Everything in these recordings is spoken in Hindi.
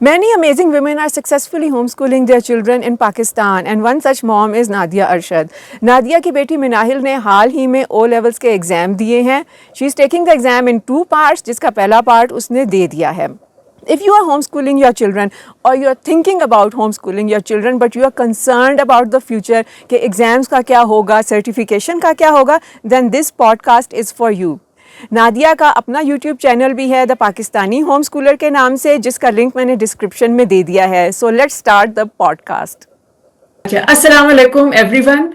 Many amazing women are successfully homeschooling their children in Pakistan, and one such mom is Nadia Arshad. Nadia की बेटी मिनाहिल ने हाल ही में O levels के एग्ज़ाम दिए हैं. She is taking the exam in 2 parts, जिसका पहला पार्ट उसने दे दिया है. If you are homeschooling your children or you are thinking about homeschooling your children but you are concerned about the future कि एग्ज़ाम्स का क्या होगा, सर्टिफिकेशन का क्या होगा, then this podcast is for you. Nadia का अपना यूट्यूब चैनल भी है द पाकिस्तानी होम स्कूलर के नाम से, जिसका लिंक मैंने डिस्क्रिप्शन में दे दिया है. So let's start the podcast. अस्सलाम वालेकुम एवरीवन.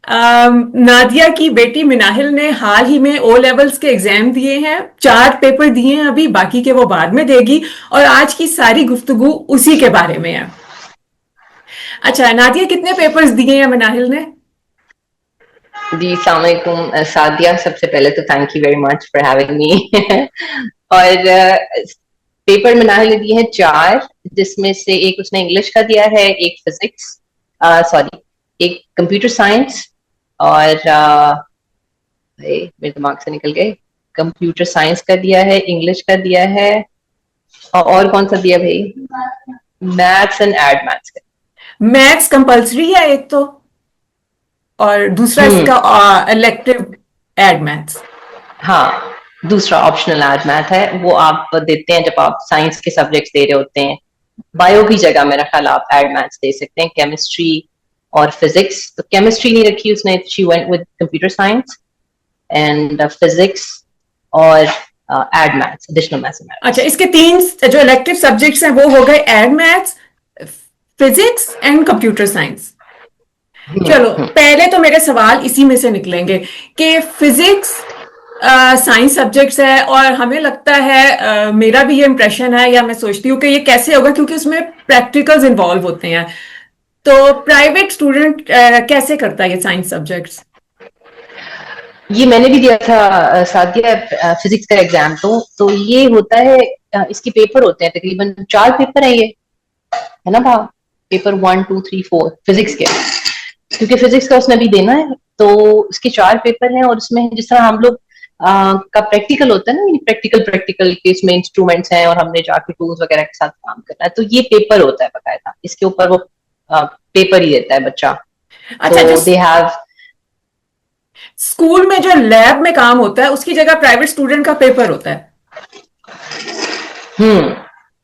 नादिया की बेटी मिनाहिल ने हाल ही में ओ लेवल्स के एग्जाम दिए हैं. 4 पेपर दिए हैं अभी, बाकी के वो बाद में देगी, और आज की सारी गुफ्तगू उसी के बारे में है. अच्छा नादिया, कितने पेपर्स दिए हैं मिनाहिल ने? जी अस्सलाम वालेकुम सादिया, सबसे पहले तो thank you very much for having me. और पेपर मिनाहिल ने दिए हैं 4, जिसमें से एक उसने इंग्लिश का दिया है, एक फिजिक्स, एक कंप्यूटर साइंस, और मेरे दिमाग से निकल गए. कंप्यूटर साइंस का दिया है, इंग्लिश का दिया है, और कौन सा दिया भाई? मैथ्स एंड एड मैथ्स का. मैथ्स कंपल्सरी है एक तो, और दूसरा इसका इलेक्टिव एड मैथ्स. हाँ, दूसरा ऑप्शनल एड मैथ है, वो आप देते हैं जब आप साइंस के सब्जेक्ट्स दे रहे होते हैं. बायो की जगह मेरा ख्याल आप एड मैथ्स दे सकते हैं, केमिस्ट्री और फिजिक्स. तो केमिस्ट्री नहीं रखी उसने, she went with computer science and physics और एड मैथ्स, एडिशनल मैथमेटिक्स. अच्छा, इसके 3 जो इलेक्टिव सब्जेक्ट्स हैं वो हो गए add maths, physics and computer science. चलो पहले तो मेरे सवाल इसी में से निकलेंगे कि फिजिक्स साइंस सब्जेक्ट्स है, और हमें लगता है मेरा भी ये इंप्रेशन है, या मैं सोचती हूँ कि ये कैसे होगा क्योंकि उसमें प्रैक्टिकल्स इन्वॉल्व होते हैं. तो प्राइवेट स्टूडेंट कैसे करता है ये साइंस सब्जेक्ट्स? ये मैंने भी दिया था सादिया, फिजिक्स का एग्जाम. तो ये होता है, इसके पेपर होते हैं तकरीबन 4 पेपर है ये, है ना भाव? पेपर 1 2 3 4 फिजिक्स के, क्योंकि फिजिक्स का उसने भी देना है, तो उसके 4 पेपर हैं. और उसमें जिस तरह हम लोग का प्रैक्टिकल होता है ना, प्रैक्टिकल के इसमें इंस्ट्रूमेंट्स हैं और हमने जाके टूल्स वगैरह के साथ काम करना है, तो ये पेपर होता है बकायदा. इसके ऊपर वो पेपर ही देता है बच्चा. अच्छा, तो दे हैव, स्कूल में जो लैब में काम होता है उसकी जगह प्राइवेट स्टूडेंट का पेपर होता है.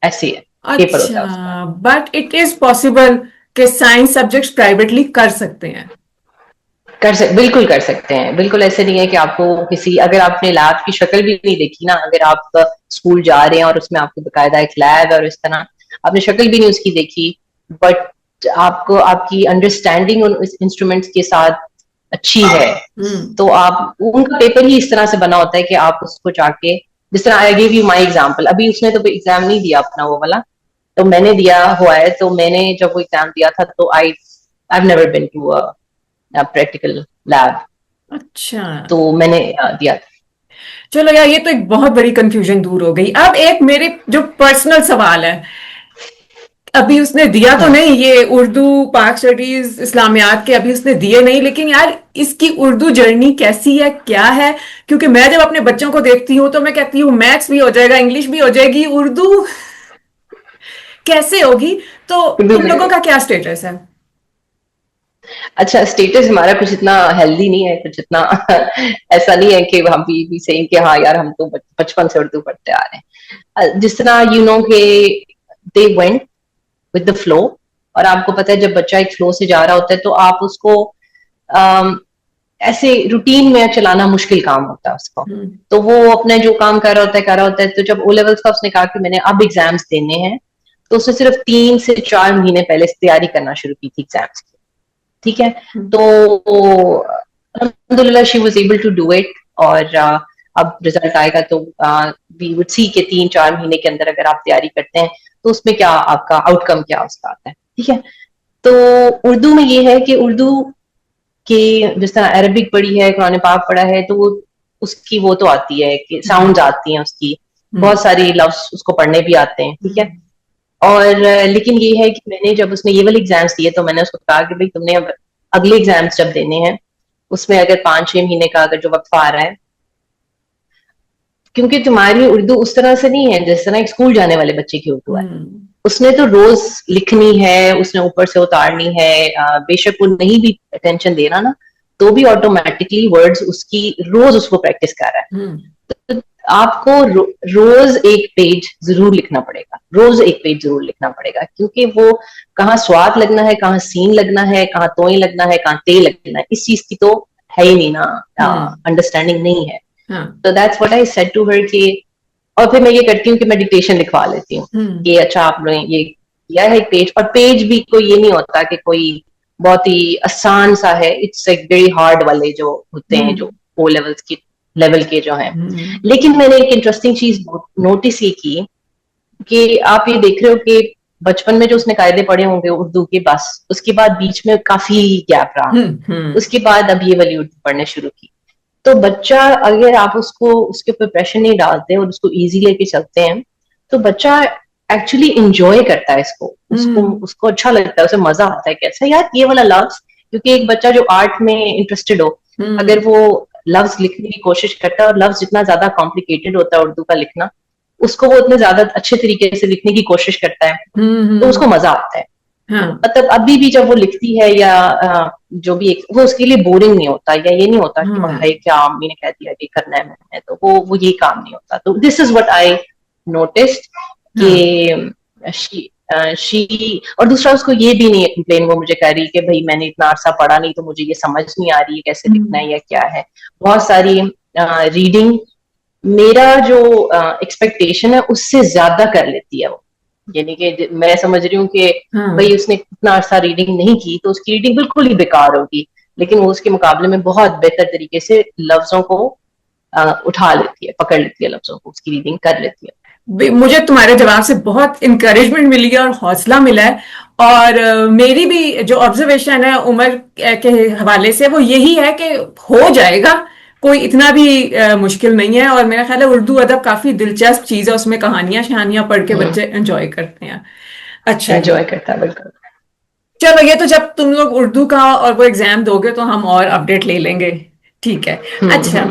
ऐसे है. पेपर होता है अच्छा, बट इट इज पॉसिबल कि साइंस सब्जेक्ट्स प्राइवेटली कर सकते हैं? बिल्कुल कर सकते हैं. बिल्कुल ऐसे नहीं है कि आपको किसी, अगर आपने लैब की शक्ल भी नहीं देखी ना, अगर आप स्कूल जा रहे हैं और उसमें आपको बकायदा एक लैब और इस तरह आपने शक्ल भी नहीं उसकी देखी, बट आपको आपकी अंडरस्टैंडिंग उन इंस्ट्रूमेंट्स के साथ अच्छी है, तो आप उनका पेपर ही इस तरह से बना होता है कि आप उसको जाके, जिस तरह I give you my example, अभी उसने तो एग्जाम नहीं दिया अपना वो वाला, तो मैंने दिया हुआ है. तो मैंने जब वो एग्जाम दिया था तो I never been to practical lab. अच्छा, तो मैंने दिया था. चलो यार, ये तो एक बहुत बड़ी कंफ्यूजन दूर हो गई. अब एक मेरे जो पर्सनल सवाल है, अभी उसने दिया तो नहीं ये उर्दू, पाक स्टडीज, इस्लामियात के अभी उसने दिए नहीं, लेकिन यार इसकी उर्दू जर्नी कैसी है, क्या है? क्योंकि मैं जब अपने बच्चों को देखती हूँ तो मैं कहती हूँ मैथ्स भी हो जाएगा, इंग्लिश भी हो जाएगी, उर्दू कैसे होगी? तो तुम लोगों का क्या स्टेटस है? अच्छा, स्टेटस हमारा कुछ इतना हेल्दी नहीं है, कुछ इतना ऐसा नहीं है कि हम भी सही कि हाँ यार हम तो बचपन से उर्दू पढ़ते आ रहे हैं. जिस तरह यू नो के they went with the flow, और आपको पता है जब बच्चा एक फ्लो से जा रहा होता है तो आप उसको ऐसे रूटीन में चलाना मुश्किल काम होता है उसको. तो वो अपने जो काम कर रहा होता है. तो जब ओ लेवल्स का उसने कहा कि मैंने अब एग्जाम्स देने हैं, तो उसने सिर्फ 3 से 4 महीने पहले तैयारी करना शुरू की थी एग्जाम्स की. ठीक है, तो अल्हम्दुलिल्लाह she was able to do it. और अब रिजल्ट आएगा तो वी वुड सी के 3-4 महीने के अंदर अगर आप तैयारी करते हैं तो उसमें क्या आपका आउटकम क्या उसका आता है. ठीक है, तो उर्दू में ये है कि उर्दू के जिस तरह अरबिक पढ़ी है, कुरान पाक पढ़ा है, तो वो उसकी वो तो आती है कि साउंड आती हैं उसकी, बहुत सारी लफ्ज उसको पढ़ने भी आते हैं. ठीक है, और लेकिन ये है कि मैंने जब उसने ये वाले एग्जाम्स दिए तो मैंने उसको कहा कि भाई तुमने अब अगले एग्जाम्स जब देने हैं उसमें अगर 5-6 महीने का अगर जो वक्फा आ रहा है क्योंकि तुम्हारी उर्दू उस तरह से नहीं है जिस तरह एक स्कूल जाने वाले बच्चे की उर्दू है। उसने तो रोज लिखनी है, उसने ऊपर से उतारनी है, बेशक वो नहीं भी अटेंशन दे रहा ना, तो भी ऑटोमेटिकली वर्ड्स उसकी रोज उसको प्रैक्टिस कर रहा है। तो आपको रोज एक पेज जरूर लिखना पड़ेगा, रोज एक पेज जरूर लिखना पड़ेगा, क्योंकि वो कहाँ स्वाद लगना है, कहाँ सीन लगना है, कहाँ तोय लगना है, कहाँ ते लगना है, इस चीज की तो है ही नहीं ना, अंडरस्टैंडिंग नहीं है। तो that's what I said to her कि, और फिर मैं ये करती हूँ कि मैं डिक्टेशन लिखवा लेती हूँ कि अच्छा आपने ये किया है एक पेज, और पेज भी कोई ये नहीं होता कि कोई बहुत ही आसान सा है, इट्स एक वेरी हार्ड वाले जो होते हैं, जो ओ लेवल्स की लेवल के जो हैं। लेकिन मैंने एक इंटरेस्टिंग चीज नोटिस ये की कि आप ये देख रहे हो कि बचपन में जो उसने कायदे पढ़े होंगे उर्दू के, बस उसके बाद बीच में काफी गैप रहा, उसके बाद अब ये वाली उर्दू पढ़ने शुरू की। तो बच्चा, अगर आप उसको उसके ऊपर प्रेशर नहीं डालते और उसको इजी लेके चलते हैं, तो बच्चा एक्चुअली इंजॉय करता है इसको, उसको अच्छा लगता है, उसे मजा आता है कैसा यार ये वाला लफ्ज। क्योंकि एक बच्चा जो आर्ट में इंटरेस्टेड हो, अगर वो लफ्ज लिखने की कोशिश करता है, और लफ्ज जितना ज्यादा कॉम्प्लिकेटेड होता है उर्दू का लिखना, उसको वो उतने ज्यादा अच्छे तरीके से लिखने की कोशिश करता है, तो उसको मजा आता है। मतलब अभी भी जब वो लिखती है या जो भी एक, वो उसके लिए बोरिंग नहीं होता, या ये नहीं होता कि भाई क्या अम्मी ने कह दिया कि करना है मैंने, तो वो ये काम नहीं होता। तो this is what I noticed कि शी, और दूसरा उसको ये भी नहीं है कंप्लेन, वो मुझे कह रही कि भाई मैंने इतना अरसा पढ़ा नहीं, तो मुझे ये समझ नहीं आ रही है कैसे लिखना है या क्या है। बहुत सारी रीडिंग मेरा जो एक्सपेक्टेशन है उससे ज्यादा कर लेती है वो, यानी कि मैं समझ रही हूँ कि भाई उसने इतना अर्सा रीडिंग नहीं की तो उसकी रीडिंग बिल्कुल ही बेकार होगी, लेकिन वो उसके मुकाबले में बहुत बेहतर तरीके से लफ्जों को उठा लेती है, पकड़ लेती है लफ्जों को, उसकी रीडिंग कर लेती है। मुझे तुम्हारे जवाब से बहुत इंकरेजमेंट मिली है और हौसला मिला है। और मेरी भी जो ऑब्जर्वेशन है उम्र के हवाले से वो यही है कि हो जाएगा, कोई इतना भी मुश्किल नहीं है। और मेरा ख्याल है उर्दू अदब काफी दिलचस्प चीज है, उसमें कहानियां शहानियां पढ़ के बच्चे एंजॉय करते हैं। अच्छा जी, एंजॉय करता है बिल्कुल। चलो ये तो जब तुम लोग उर्दू का और वो एग्जाम दोगे तो हम और अपडेट ले लेंगे। ठीक है। अच्छा,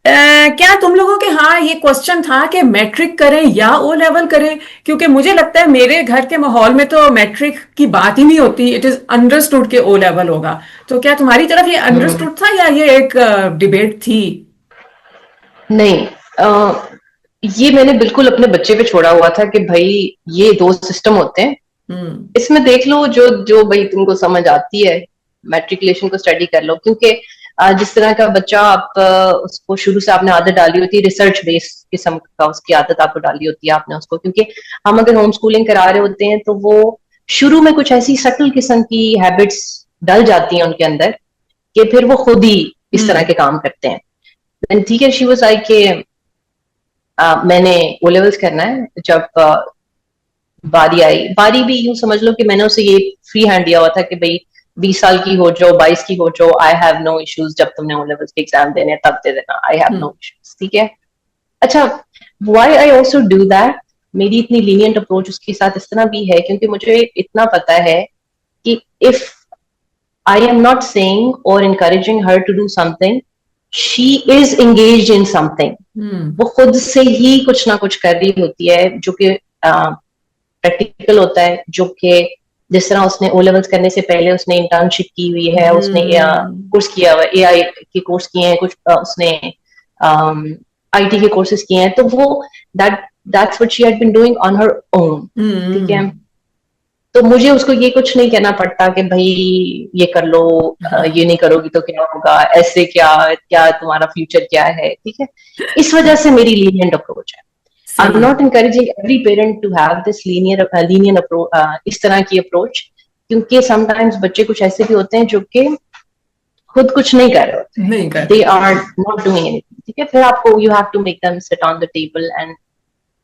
क्या तुम लोगों के, हाँ ये क्वेश्चन था कि मैट्रिक करें या ओ लेवल करें, क्योंकि मुझे लगता है मेरे घर के माहौल में तो मैट्रिक की बात ही नहीं होती, इट इज अंडरस्टूड के ओ लेवल होगा। तो क्या तुम्हारी तरफ ये अंडरस्टूड था या ये एक डिबेट थी? नहीं, ये मैंने बिल्कुल अपने बच्चे पे छोड़ा हुआ था कि भाई ये दो सिस्टम होते हैं, इसमें देख लो जो जो भाई तुमको समझ आती है, मैट्रिकुलेशन को स्टडी कर लो। क्योंकि जिस तरह का बच्चा आप उसको शुरू से आपने आदत डाली होती है, रिसर्च बेस्ड किस्म का उसकी आदत आपको डाली होती है आपने उसको, क्योंकि हम अगर होम स्कूलिंग करा रहे होते हैं तो वो शुरू में कुछ ऐसी सटल किस्म की हैबिट्स डल जाती हैं उनके अंदर कि फिर वो खुद ही इस तरह के काम करते हैं। ठीक है, शी वाज लाइक कि मैंने ओ लेवल्स करना है। जब बारी आई, बारी भी यूं समझ लो कि मैंने उसे ये फ्री हैंड दिया हुआ था कि भाई 20 साल की हो जाओ, 22 की हो जाओ, आई हैव नो इश्यूज, जब तुमने ओ लेवल्स के एग्जाम देने तब दे देना, आई हैव नो इश्यूज। ठीक है। अच्छा, why I also do that, मेरी इतनी लीनियंट अप्रोच उसके साथ इस तरह भी है क्योंकि मुझे इतना पता है कि if I am not saying और encouraging her to do something, she is engaged in something, वो खुद से ही कुछ ना कुछ कर रही होती है जो कि प्रैक्टिकल होता है, जो कि जिस तरह उसने ओ लेवल्स करने से पहले उसने इंटर्नशिप की हुई है, उसने कोर्स किया हुआ है, एआई के कोर्स किए हैं कुछ, उसने आईटी के कोर्सेज किए हैं, तो वो that's what she had been doing on her own. ठीक है, तो मुझे उसको ये कुछ नहीं कहना पड़ता कि भाई ये कर लो, ये नहीं करोगी तो क्या होगा, ऐसे क्या क्या तुम्हारा फ्यूचर क्या है। ठीक है, इस वजह से मेरी लीनियंट अप्रोच है। I'm not encouraging every parent to have this lenient approach, इस तरह की अप्रोच, क्योंकि sometimes बच्चे कुछ ऐसे भी होते हैं जो कि खुद कुछ नहीं कर रहे होते, they are not doing anything। ठीक है, फिर आपको you have to make them sit on the table and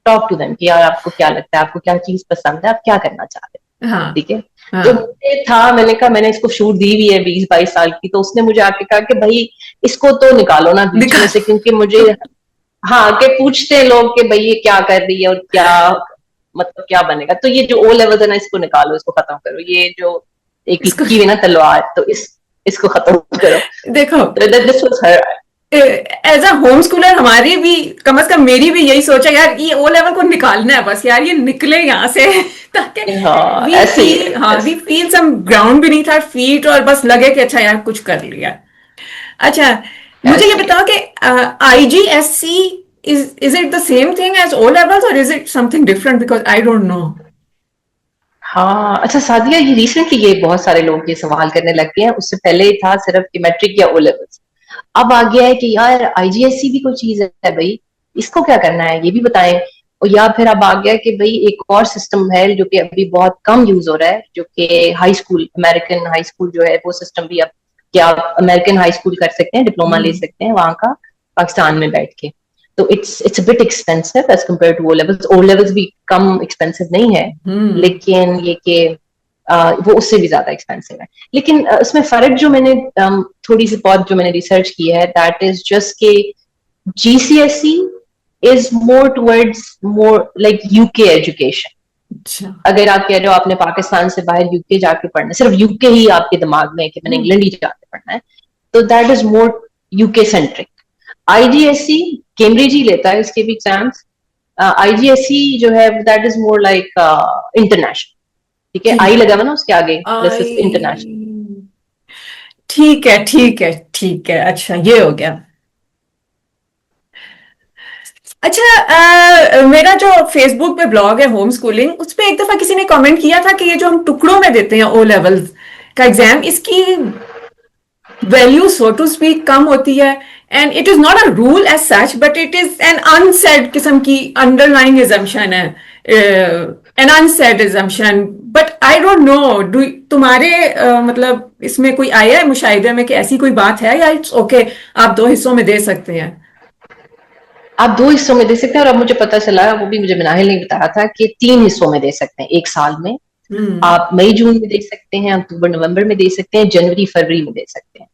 talk to them कि यार आपको क्या लगता है, आपको क्या चीज पसंद है, आप क्या करना चाह रहे हैं। ठीक है, तो मुझे था, मैंने कहा, मैंने इसको छूट दी हुई है 20-22 साल की, तो उसने मुझे आके कहा कि भाई इसको तो निकालो ना बीच में से, क्योंकि मुझे हाँ के पूछते हैं लोग कि भाई ये क्या कर रही है और क्या मतलब क्या बनेगा, तो ये जो ओ लेवल है ना इसको निकालो, इसको खत्म करो, ये जो एक लिखी हुई ना तलवार, तो इसको खत्म करो। देखो, this was her as a home schooler हमारी भी, कम से कम मेरी भी यही सोच है यार, ये ओ लेवल को निकालना है बस यार, ये निकले यहाँ से ताकि हाँ वी ऐसे ही है फील, हाँ वी फील सम ग्राउंड भी नहीं था फीट, और बस लगे कि अच्छा यार कुछ कर लिया। अच्छा, मुझे ये ऐसे ही है। बताओ कि IGSC is it the same thing as O levels और is it something different, because I don't know. हाँ अच्छा सादिया, ये रिसेंटली ये बहुत सारे लोग ये सवाल करने लग गए हैं, उससे पहले ही था सिर्फ कि मैट्रिक या ओ लेवल्स। अब आ गया है कि यार आईजीएससी भी कोई चीज है भाई, इसको क्या करना है ये भी बताएं। और या फिर अब आ गया कि भाई एक और सिस्टम है जो कि अभी बहुत कम यूज हो रहा है, जो कि high school, American high school जो है वो सिस्टम भी अब, क्या आप अमेरिकन हाई स्कूल कर सकते हैं, डिप्लोमा ले सकते हैं वहां का पाकिस्तान में बैठ के। तो it's a bit expensive as compare to O levels. O levels भी कम एक्सपेंसिव नहीं है, हम्म। लेकिन ये कि वो उससे भी ज्यादा एक्सपेंसिव है। लेकिन इसमें फर्क जो मैंने थोड़ी सी बहुत जो मैंने रिसर्च की है, दैट इज जस्ट के GCSE is more towards more like UK education. अच्छा। अगर आप कह रहे हो आपने पाकिस्तान से बाहर यूके जाके पढ़ना है, सिर्फ यूके ही आपके दिमाग में है कि मैंने इंग्लैंड ही जाके पढ़ना है, तो that is more UK centric. IGSE Cambridge ही लेता है इसके भी एग्जाम्स। आईजीएसई जो है that is more like international. ठीक है, आई ठीक। लगा हुआ ना उसके आगे, दिस इज इंटरनेशनल। आई, ठीक है ठीक है ठीक है, अच्छा ये हो गया। अच्छा, मेरा जो फेसबुक पे ब्लॉग है होम स्कूलिंग, उस पे एक दफा किसी ने कमेंट किया था कि ये जो हम टुकड़ों में देते हैं ओ लेवल्स का एग्जाम, इसकी वैल्यू सो टू स्पीक कम होती है, and it is not a rule as such but it is an unsaid किस्म की अंडरलाइंग एजम्पशन है, an unsaid assumption. But I don't know, do तुम्हारे मतलब इसमें कोई आया है मुशाहिदे में कि ऐसी कोई बात है, या इट्स ओके आप दो हिस्सों में दे सकते हैं? आप दो हिस्सों में दे सकते हैं, और अब मुझे पता चला, वो भी मुझे मिनाहिल ने बताया था, कि तीन हिस्सों में दे सकते हैं एक साल में। हम्म। आप मई जून में दे सकते हैं, अक्टूबर नवंबर में दे सकते हैं, जनवरी फरवरी में दे सकते हैं।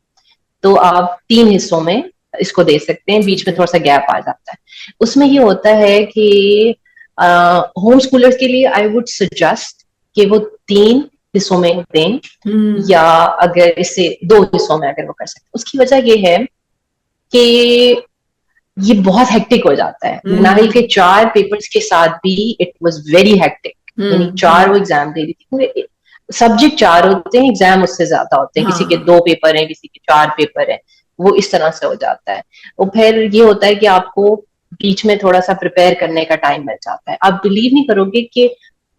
तो आप तीन हिस्सों में इसको दे सकते हैं, बीच ठीक में है। थोड़ा सा गैप आ जाता है। उसमें ये होता है कि होम स्कूलर्स के लिए आई वुड सजेस्ट कि वो तीन हिस्सों में दें, हम्म। या अगर इससे दो हिस्सों में अगर वो कर सकते हैं। उसकी वजह ये है कि ये बहुत हेक्टिक हो जाता है। हम्म। मिनाहिल के चार पेपर्स के साथ भी इट वाज वेरी हेक्टिक। यानी चार वो एग्जाम दे रही थी, सब्जेक्ट चार होते हैं, एग्जाम उससे ज्यादा होते हैं, किसी के हाँ। दो पेपर हैं, किसी के चार पेपर हैं, वो इस तरह से हो जाता है। और फिर ये होता है कि आपको बीच में थोड़ा सा प्रिपेयर करने का टाइम मिल जाता है। आप बिलीव नहीं करोगे कि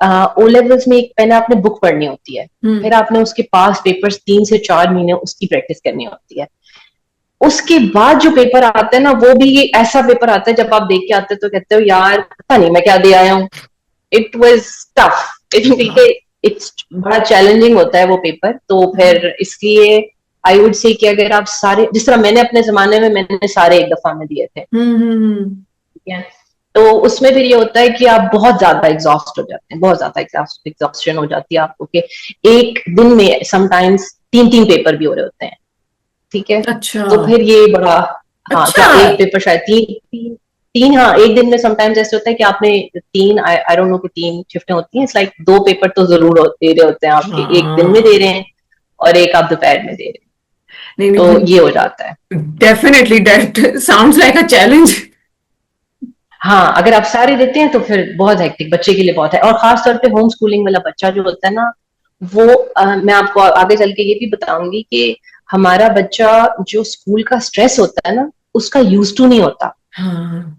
ओ लेवल्स में एक पहले आपने बुक पढ़नी होती है, हम्म। फिर आपने उसके पास पेपर्स 3 से 4 महीने उसकी प्रैक्टिस करनी होती है। उसके बाद जो पेपर आता है ना, वो भी ये ऐसा पेपर आता है जब आप देख के आते हो तो कहते हो यार पता नहीं मैं क्या दे आया हूँ। इट वाज टफ, इट्स बड़ा चैलेंजिंग होता है वो पेपर। तो फिर इसलिए आई वुड से कि अगर आप सारे, जिस तरह मैंने अपने जमाने में मैंने सारे एक दफा में दिए थे, हम्म। ठीक है, तो उसमें फिर ये होता है कि आप बहुत ज्यादा एग्जॉस्ट हो जाते हैं, बहुत ज्यादा एग्जॉस्शन हो जाती है आपको, कि एक दिन में समटाइम्स तीन तीन पेपर भी हो रहे होते हैं। ठीक है, अच्छा। तो फिर ये बड़ा, हाँ अच्छा। एक पेपर शायद तीन, हाँ एक दिन में समटाइम्स ऐसे होता है कि आपने तीन, आई डोंट नो कि तीन शिफ्टें होती हैं, इट्स लाइक दो पेपर तो जरूर दे रहे होते हैं आपके, एक दिन में दे हाँ। रहे हैं और एक आप दोपहर में दे रहे हैं। नहीं नहीं, तो ये हो जाता है। Definitely that sounds like a challenge. हाँ अगर आप सारे देते हैं तो फिर बहुत हेक्टिक बच्चे के लिए बहुत है, और खास तौर पे होम स्कूलिंग वाला बच्चा जो होता है ना, वो मैं आपको आगे चल के ये भी बताऊंगी कि हमारा बच्चा जो स्कूल का स्ट्रेस होता है ना, उसका यूज टू नहीं होता। हाँ।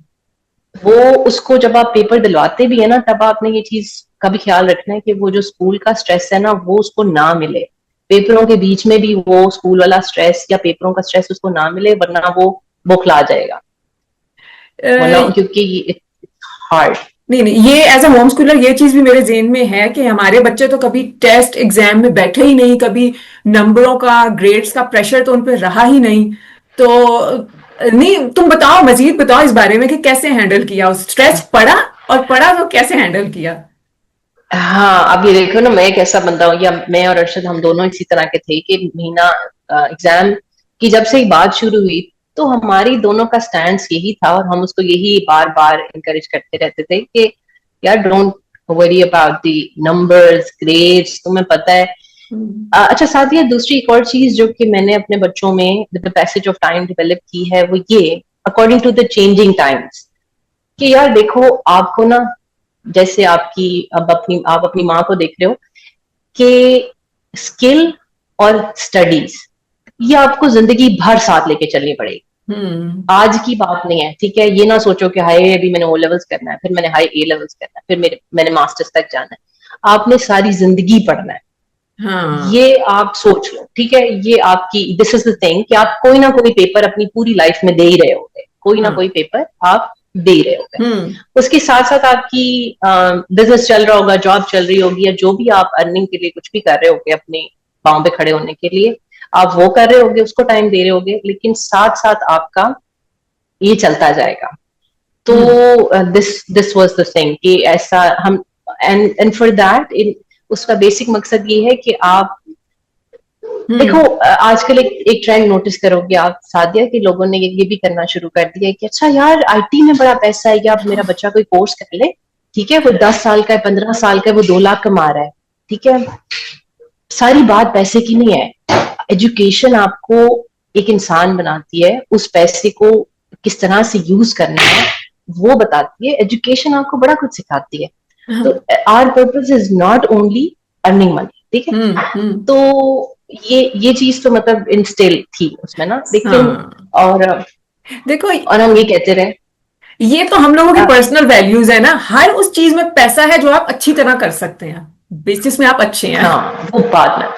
वो उसको जब आप पेपर दिलवाते भी है ना, तब आपने ये चीज का भी ख्याल रखना है कि वो जो स्कूल का स्ट्रेस है ना, वो उसको ना मिले। पेपरों के बीच में भी वो स्कूल वाला स्ट्रेस या पेपरों का स्ट्रेस उसको ना मिले, वरना वो बौखला जाएगा, वरना क्योंकि हार्ड। नहीं नहीं, ये एज अ होम स्कूलर ये चीज भी मेरे जेहन में है कि हमारे बच्चे तो कभी टेस्ट एग्जाम में बैठे ही नहीं, कभी नंबरों का ग्रेड्स का प्रेशर तो उन पे रहा ही नहीं। तो नहीं, तुम बताओ, मजीद बताओ इस बारे में कि कैसे हैंडल किया, उस स्ट्रेस पड़ा, और पड़ा तो कैसे हैंडल किया? हाँ अब ये देखो ना, मैं एक ऐसा बंदा हूँ, या मैं और अरशद हम दोनों इसी तरह के थे कि महीना एग्जाम की जब से ही बात शुरू हुई, तो हमारी दोनों का स्टैंड यही था, और हम उसको यही बार बार इंकरेज करते रहते थे कि यार don't worry about the numbers grades, तुम्हें पता है अच्छा साथ ही दूसरी एक और चीज जो कि मैंने अपने बच्चों में with the passage of time develop की है वो ये, according to the changing times, कि यार देखो आपको ना, जैसे आपकी अब आप अपनी माँ को देख रहे हो कि स्किल और स्टडीज ये आपको जिंदगी भर साथ लेके चलनी पड़ेगी। आज की बात नहीं है, ठीक है, ये ना सोचो कि हाय अभी मैंने ओ लेवल्स करना है, फिर मैंने हाई ए लेवल्स करना है, फिर मैंने मास्टर्स तक जाना है। आपने सारी जिंदगी पढ़ना है, हाँ। ये आप सोच लो, ठीक है। ये आपकी, दिस इज द थिंग कि आप कोई ना कोई पेपर अपनी पूरी लाइफ में दे ही रहे होगे, कोई ना हाँ। कोई पेपर आप दे ही रहे होगे। हम्म। उसके साथ साथ आपकी बिजनेस चल रहा होगा, जॉब चल रही होगी, या जो भी आप अर्निंग के लिए कुछ भी कर रहे होगे अपने पाँव पे खड़े होने के लिए, आप वो कर रहे होगे, उसको टाइम दे रहे होगे, लेकिन साथ साथ आपका ये चलता जाएगा। तो दिस वाज द थिंग कि ऐसा हम, एंड फॉर दैट उसका बेसिक मकसद ये है कि आप देखो, आजकल एक ट्रेंड नोटिस करोगे आप सादिया, कि लोगों ने ये भी करना शुरू कर दिया है कि अच्छा यार आईटी में बड़ा पैसा है, या मेरा बच्चा कोई कोर्स कर ले, ठीक है, वो 10 साल का है, 15 साल का है, वो 2 लाख कमा रहा है, ठीक है। सारी बात पैसे की नहीं है। एजुकेशन आपको एक इंसान बनाती है, उस पैसे को किस तरह से यूज करना है वो बताती है। एजुकेशन आपको बड़ा कुछ सिखाती है। तो our purpose is not only earning money, ठीक है। तो ये चीज तो मतलब इंस्टिल थी उसमें ना, लेकिन हाँ। और देखो, हम ये कहते रहे, ये तो हम लोगों की पर्सनल वैल्यूज है ना, हर उस चीज में पैसा है जो आप अच्छी तरह कर सकते हैं, बिजनेस में आप अच्छे हैं। हाँ वो बात ना,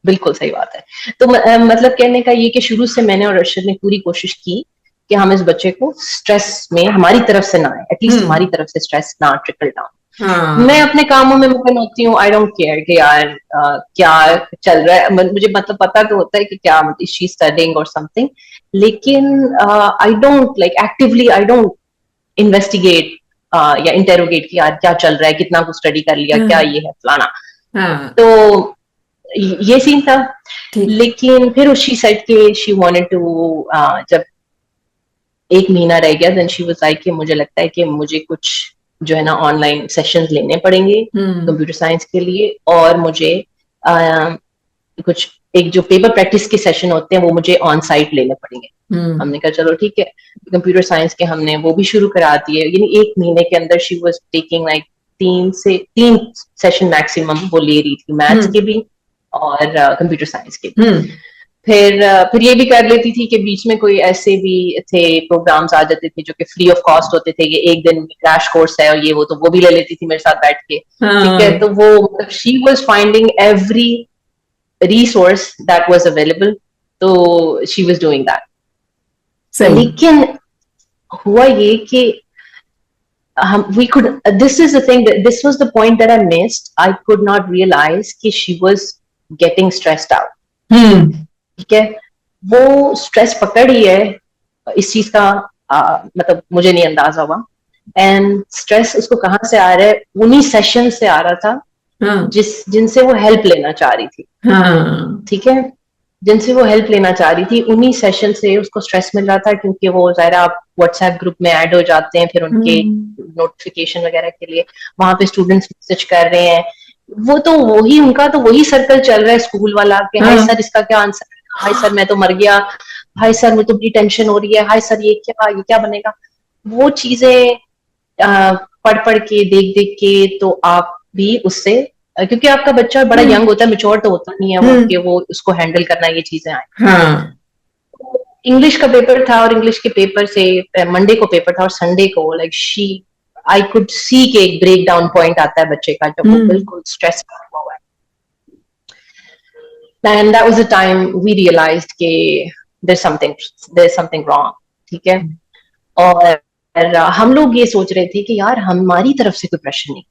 बिल्कुल सही बात है। तो मतलब कहने का ये कि शुरू से मैंने और अर्शद ने पूरी कोशिश की कि हम इस बच्चे को स्ट्रेस में हमारी तरफ से ना आए, एटलीस्ट हमारी तरफ से स्ट्रेस ना ट्रिकल डाउन। मैं हाँ। अपने कामों में मगन होती हूँ, आई डोंट केयर कि यार क्या चल रहा है, मुझे मतलब पता तो होता है कि क्या शी स्टडिंग और समथिंग, लेकिन I don't like actively, I don't investigate या इंटेरोगेट कि यार क्या चल रहा है, कितना कुछ स्टडी कर लिया, क्या ये है फलाना। हाँ। तो ये सीन था। ठीक। लेकिन फिर उसी साइड के शी वांटेड टू, जब 1 महीना रह गया, देन शी वाज लाइक कि मुझे लगता है कि मुझे कुछ जो है ना ऑनलाइन सेशंस लेने पड़ेंगे कंप्यूटर साइंस के लिए, और मुझे कुछ एक जो पेपर प्रैक्टिस के सेशन होते हैं वो मुझे ऑन साइट लेने पड़ेंगे। हमने कहा चलो ठीक है, कंप्यूटर साइंस के हमने वो भी शुरू करा दिए। यानी 1 महीने के अंदर she was taking like 3 session maximum वो ले रही थी, मैथ्स के भी और कंप्यूटर साइंस के भी। फिर ये भी कर लेती थी कि बीच में कोई ऐसे भी थे प्रोग्राम्स आ जाते थे जो कि फ्री ऑफ कॉस्ट होते थे, कि एक दिन क्रैश कोर्स है और ये वो, तो वो भी ले लेती थी मेरे साथ बैठ के, ठीक है। तो वो मतलब she was finding every resource that was available, तो she was doing that। सही। लेकिन हुआ ये कि हम we could, this is the thing, that this was the point that I missed, I could not realize कि she was getting stressed out। ठीक है, वो स्ट्रेस पकड़ ही है इस चीज का, मतलब मुझे नहीं अंदाजा हुआ। एंड स्ट्रेस उसको कहाँ से आ रहा है, उन्हीं सेशन से आ रहा था जिनसे वो हेल्प लेना चाह रही थी, ठीक है, जिनसे वो हेल्प लेना चाह रही थी, उन्हीं सेशन से उसको स्ट्रेस मिल रहा था, क्योंकि वो ज़ाहिर आप व्हाट्सएप ग्रुप में ऐड हो जाते हैं, फिर उनके नोटिफिकेशन वगैरह के लिए वहां पे स्टूडेंट्स मैसेज कर रहे हैं, वो तो वही उनका तो वही सर्कल चल रहा है स्कूल वाला, कि हाय सर इसका क्या आंसर, हाय सर मैं तो मर गया, हाय सर मुझे तो बड़ी टेंशन हो रही है, हाय सर ये क्या बनेगा। वो चीजें पढ़ पढ़ के देख देख के तो आप भी उससे, क्योंकि आपका बच्चा बड़ा यंग होता है, मेच्योर तो होता नहीं है वो कि वो उसको हैंडल करना ये चीजें आए। इंग्लिश का पेपर था, और इंग्लिश के पेपर से मंडे को पेपर था, और संडे को like she, I could see के एक ब्रेक डाउन पॉइंट आता है बच्चे का जब वो बिल्कुल स्ट्रेस हुआ हुआ है। And that was the time we realised कि देयर इज समथिंग रॉन्ग, ठीक है। और हम लोग ये सोच रहे थे कि यार हमारी तरफ से कोई प्रेशर नहीं,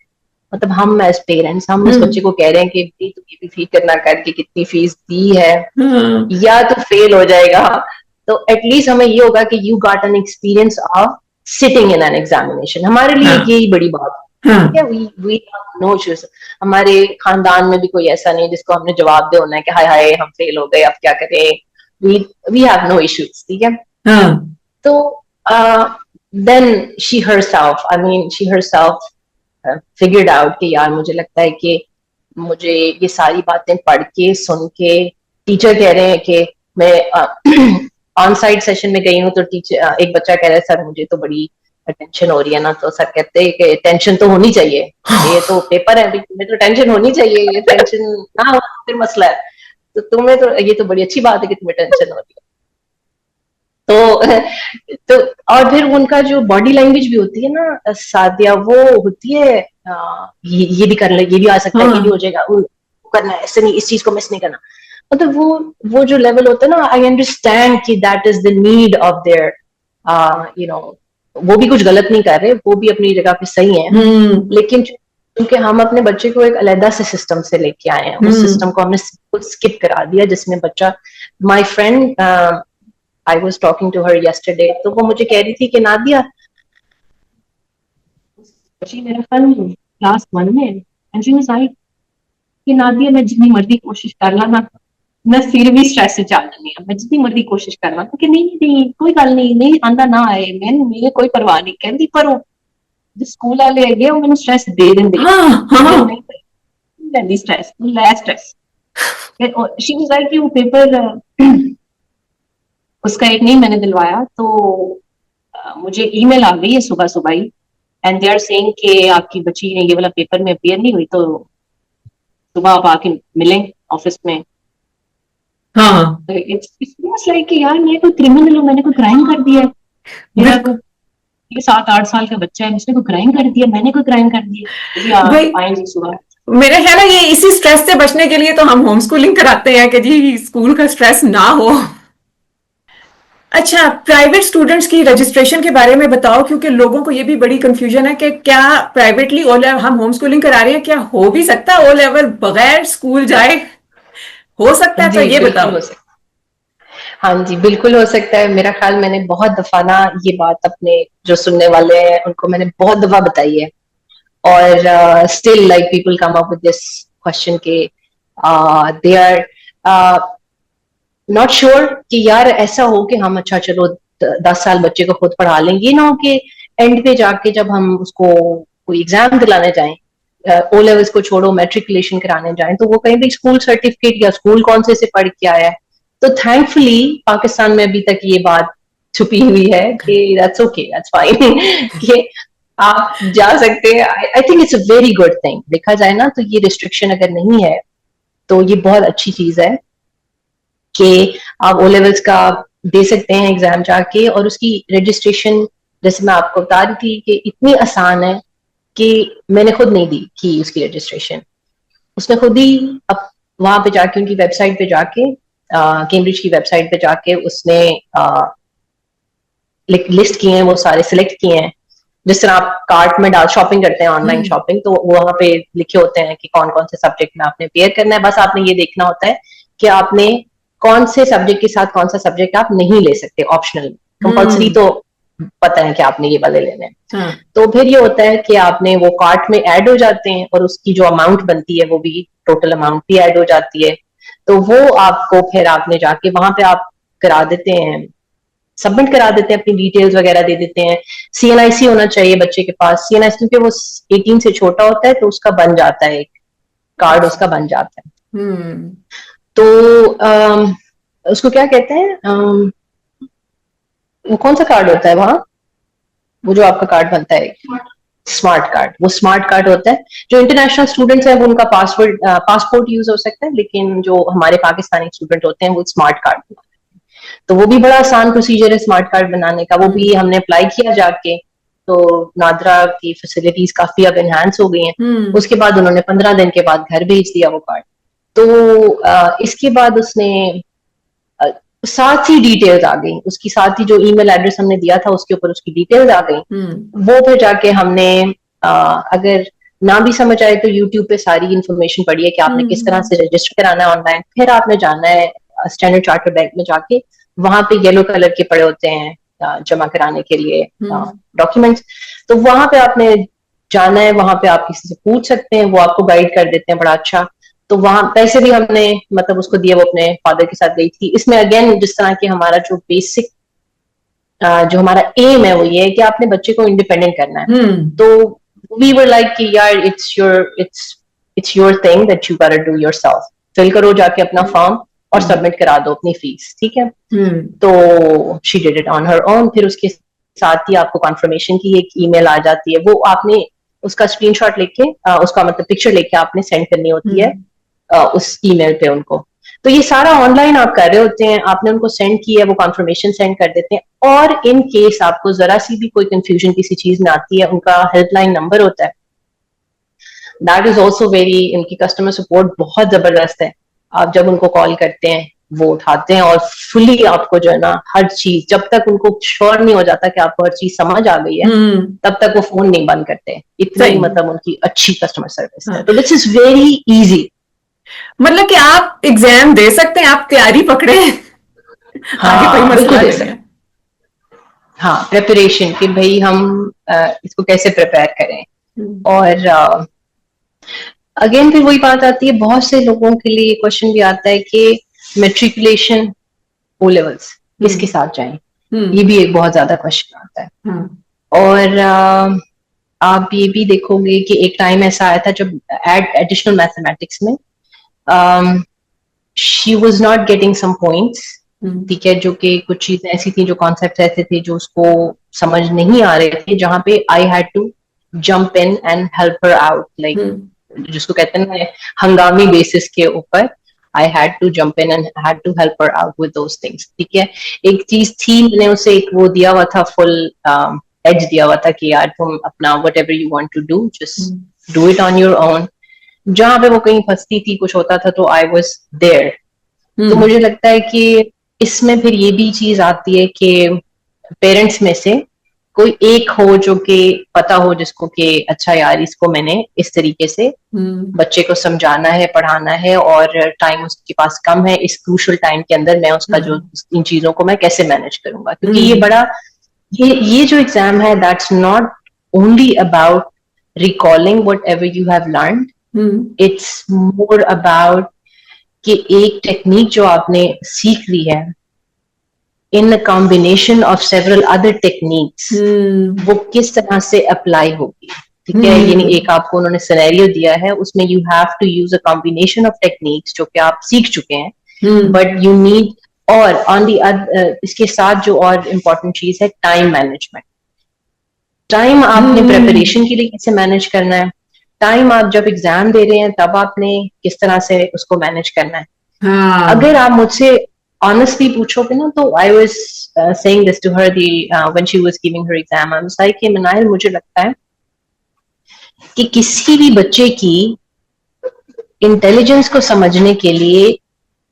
मतलब हम एज पेरेंट्स हम उस बच्चे को कह रहे हैं कि तू ये भी फिक्र ना कर कि कितनी फीस दी है, या तो फेल हो जाएगा, तो एटलीस्ट हमें ये होगा कि you got an experience of sitting in an examination. हमारे लिए यही बड़ी बात है, वी नो इश्यूज। हमारे खानदान में भी कोई ऐसा नहीं जिसको हमने जवाब दे होना है कि हाय हाय हम फेल हो गए अब क्या करें, वी हैव नो इश्यूज, ठीक है। तो then she herself, I mean she herself figured out कि यार मुझे लगता है कि मुझे ये सारी बातें पढ़ के सुन के, टीचर कह रहे हैं कि मैं ऑन साइट सेशन में गई हूँ तो टीचर, एक बच्चा कह रहा है सर मुझे तो बड़ी टेंशन हो रही है ना, तो सर कहते हैं कि टेंशन तो होनी चाहिए, ये तो पेपर है, तुम्हें तो टेंशन होनी चाहिए, ये टेंशन ना हो तो फिर मसला है, तो तुम्हें तो ये तो बड़ी अच्छी बात है कि तुम्हें टेंशन हो रही है। तो और फिर उनका जो बॉडी लैंग्वेज भी होती है ना सादिया, वो होती है ये भी कर ले, ये भी आ सकता है, ये भी हो जाएगा, वो करना है, ऐसे नहीं, इस चीज को मिस नहीं करना, मतलब वो जो लेवल होता है ना, आई अंडरस्टैंड कि that is the need of their, you know, वो भी कुछ गलत नहीं कर रहे, वो भी अपनी जगह पे सही है, लेकिन क्योंकि हम अपने बच्चे को एक अलग से सिस्टम से लेके आए हैं, उस सिस्टम को हमने स्किप करा दिया जिसमें बच्चा, my friend, I was talking to her yesterday, तो वो मुझे कह रही थी कि नादिया जी मेरा ख्याल क्लास 1 में, एंड शी वाज लाइक कि नादिया मैं जितनी मर्जी कोशिश कर ला ना, मैं फिर भी स्ट्रेस से चल जानी है, मैं जितनी मर्जी कोशिश कर ला कि नहीं नहीं कोई गल नहीं, नहीं आंदा ना आए, मैं मेरे कोई परवाह नहीं, कहती पर जो स्कूल वाले है वो मैंने स्ट्रेस दे देंगे, नहीं लेंदी स्ट्रेस, लै स्ट्रेस, शी वाज लाइक कि वो पेपर उसका एक नहीं मैंने दिलवाया, तो मुझे ईमेल आ गई है सुबह सुबह ही, एंड दे आर सेइंग कि आपकी बच्ची ने ये वाला पेपर में अपियर नहीं हुई, तो सुबह आप आके मिलें ऑफिस में। हाँ, इट्स लाइक कि यार मैं कोई क्रिमिनल हूँ, मैंने कोई क्राइम कर दिया है, मेरा ये 7-8 साल का बच्चा है, उसने कोई क्राइम कर दिया, मैंने कोई क्राइम कर दिया, आएंगे सुबह। मेरा ख्याल है ये इसी स्ट्रेस से बचने के लिए तो हम होम स्कूलिंग कराते हैं कि जी स्कूल का स्ट्रेस ना हो। अच्छा, प्राइवेट स्टूडेंट्स की रजिस्ट्रेशन के बारे में बताओ, क्योंकि लोगों को ये भी बड़ी कंफ्यूजन है कि क्या प्राइवेटली ओ लेवल हम होम स्कूलिंग करा रहे हैं, क्या हो भी सकता है ओ लेवल बगैर स्कूल जाए, हो सकता है, तो ये बताओ। हाँ जी, बिल्कुल हो सकता है, मेरा ख्याल मैंने बहुत दफा ना ये बात अपने जो सुनने वाले हैं उनको मैंने बहुत दफा बताई है, और still like people come up with this question के दे आर नॉट श्योर कि यार ऐसा हो कि हम अच्छा चलो 10 साल बच्चे को खुद पढ़ा लेंगे, ना हो कि एंड पे जाके जब हम उसको कोई एग्जाम दिलाने जाएं, ओ लेवल्स को छोड़ो मैट्रिकुलेशन कराने जाएं, तो वो कहीं भी स्कूल सर्टिफिकेट या स्कूल कौन से पढ़ के आया है, तो थैंकफुली पाकिस्तान में अभी तक ये बात छुपी हुई है कि दैट्स ओके, दैट्स फाइन कि आप जा सकते हैं। I think it's a very good thing, देखा जाए ना तो ये रिस्ट्रिक्शन अगर नहीं है तो ये बहुत अच्छी चीज है कि आप ओ लेवल्स का दे सकते हैं एग्जाम जाके, और उसकी रजिस्ट्रेशन जैसे मैं आपको बता रही थी कि इतनी आसान है कि मैंने खुद नहीं दी की उसकी रजिस्ट्रेशन, उसने खुद ही अब वहां पे जाके उनकी वेबसाइट पे जाके, कैम्ब्रिज की वेबसाइट पे जाके उसने लिस्ट किए हैं, वो सारे सिलेक्ट किए हैं, जिस तरह आप कार्ट में डाल शॉपिंग करते हैं ऑनलाइन शॉपिंग, तो वो वहां पे लिखे होते हैं कि कौन कौन से सब्जेक्ट में आपने पेयर करना है, बस आपने ये देखना होता है कि आपने कौन से सब्जेक्ट के साथ कौन सा सब्जेक्ट आप नहीं ले सकते, ऑप्शनल, कंपल्सरी तो पता है कि आपने ये वाले लेने हैं। तो फिर ये होता है कि आपने वो कार्ट में ऐड हो जाते हैं, और उसकी जो अमाउंट बनती है वो भी टोटल अमाउंट भी ऐड हो जाती है, तो वो आपको फिर आपने जाके वहां पे आप करा देते हैं, सबमिट करा देते हैं, अपनी डिटेल्स वगैरह दे देते हैं। सीएनआईसी होना चाहिए बच्चे के पास, सीएनआईसी क्योंकि वो 18 से छोटा होता है तो उसका बन जाता है, एक कार्ड उसका बन जाता है। तो उसको क्या कहते हैं, वो कौन सा कार्ड होता है वहां, वो जो आपका कार्ड बनता है स्मार्ट कार्ड, वो स्मार्ट कार्ड होता है। जो इंटरनेशनल स्टूडेंट्स हैं वो उनका पासपोर्ट यूज हो सकता है, लेकिन जो हमारे पाकिस्तानी स्टूडेंट होते हैं वो स्मार्ट कार्ड, तो वो भी बड़ा आसान प्रोसीजर है स्मार्ट कार्ड बनाने का, वो भी हमने अप्लाई किया जाके, तो नादरा की फैसिलिटीज काफी अब एनहांस हो गई हैं। उसके बाद उन्होंने 15 दिन के बाद घर भेज दिया वो कार्ड, तो इसके बाद उसने साथ ही डिटेल्स आ गई उसकी, साथ ही जो ईमेल एड्रेस हमने दिया था उसके ऊपर उसकी डिटेल्स आ गई। वो फिर जाके हमने अगर ना भी समझ आए तो यूट्यूब पे सारी इन्फॉर्मेशन पढ़ी है कि आपने किस तरह से रजिस्टर कराना है ऑनलाइन, फिर आपने जाना है स्टैंडर्ड चार्टर्ड बैंक में जाके, वहां पे येलो कलर के पड़े होते हैं जमा कराने के लिए डॉक्यूमेंट्स, तो वहां पे आपने जाना है, वहां पे आप किसी से पूछ सकते हैं, वो आपको गाइड कर देते हैं बड़ा अच्छा। तो वहां पैसे भी हमने मतलब उसको दिए, वो अपने फादर के साथ गई थी। इसमें अगेन जिस तरह के हमारा जो बेसिक जो हमारा एम है वो ये है कि आपने बच्चे को इंडिपेंडेंट करना है, तो वी वर लाइक कि यार it's it's your thing that you gotta do yourself, fill करो जाके अपना फॉर्म और सबमिट करा दो अपनी फीस, ठीक है। तो she did it on her own. फिर उसके साथ ही आपको कॉन्फर्मेशन की एक ईमेल आ जाती है, वो आपने उसका स्क्रीनशॉट लेके उसका मतलब पिक्चर लेके आपने सेंड करनी होती है उस ईमेल पे उनको। तो ये सारा ऑनलाइन आप कर रहे होते हैं, आपने उनको सेंड किया, वो कॉन्फर्मेशन सेंड कर देते हैं। और इन केस आपको जरा सी भी कोई कंफ्यूजन किसी चीज में आती है, उनका हेल्पलाइन नंबर होता है, दैट इज ऑल्सो वेरी, उनकी कस्टमर सपोर्ट बहुत जबरदस्त है। आप जब उनको कॉल करते हैं वो उठाते हैं और फुली आपको जो है ना हर चीज, जब तक उनको श्योर नहीं हो जाता कि आपको हर चीज समझ आ गई है तब तक वो फोन नहीं बंद करते, इतनी मतलब उनकी अच्छी कस्टमर सर्विस है। तो दिस इज वेरी इजी, मतलब कि आप एग्जाम दे सकते हैं, आप तैयारी पकड़े आगे कोई मसला नहीं है। हाँ, प्रिपरेशन कि भाई हम इसको कैसे प्रिपेयर करें। और अगेन फिर वही बात आती है, बहुत से लोगों के लिए क्वेश्चन भी आता है कि मेट्रिकुलेशन ओ लेवल्स किसके साथ जाएं, ये भी एक बहुत ज्यादा क्वेश्चन आता है। और आप ये भी देखोगे कि एक टाइम ऐसा आया था जब एडिशनल मैथमेटिक्स में she was not getting some points, ठीक है, जो कि कुछ चीजें ऐसी थी, जो कॉन्सेप्ट ऐसे थे जो उसको समझ नहीं आ रहे थे, जहां पे I had to jump in and help her out, like जिसको कहते हैं ना हंगामी बेसिस के ऊपर I had to jump in and had to help her out with those things, ठीक है। एक चीज थी, मैंने उसे एक वो दिया हुआ था, फुल एज दिया हुआ था कि यार तुम अपना whatever you want to do just do it on your own। जहां पे वो कहीं फंसती थी, कुछ होता था, तो I was there। तो मुझे लगता है कि इसमें फिर ये भी चीज आती है कि पेरेंट्स में से कोई एक हो जो कि पता हो जिसको कि अच्छा यार इसको मैंने इस तरीके से बच्चे को समझाना है, पढ़ाना है, और टाइम उसके पास कम है, इस क्रूशल टाइम के अंदर मैं उसका जो इन चीजों को मैं कैसे मैनेज करूंगा। क्योंकि ये बड़ा ये जो एग्जाम है that's not only about recalling what ever you have learned, it's more about कि एक टेक्निक जो आपने सीख ली है in a combination of several other techniques, वो किस तरह से अप्लाई होगी, ठीक है। यानी एक आपको उन्होंने सिनेरियो दिया है, उसमें you have to use a combination of techniques जो कि आप सीख चुके हैं, बट यू नीड, और ऑन दी इसके साथ जो और इम्पोर्टेंट चीज है टाइम मैनेजमेंट। टाइम आपने प्रेपरेशन के लिए कैसे मैनेज करना है, टाइम आप जब एग्जाम दे रहे हैं तब आपने किस तरह से उसको मैनेज करना है। अगर आप मुझसे honestly पूछोगे ना, तो I was saying this to her when she was giving her exam, I was like कि मनाइल, मुझे लगता है कि किसी भी बच्चे की इंटेलिजेंस को समझने के लिए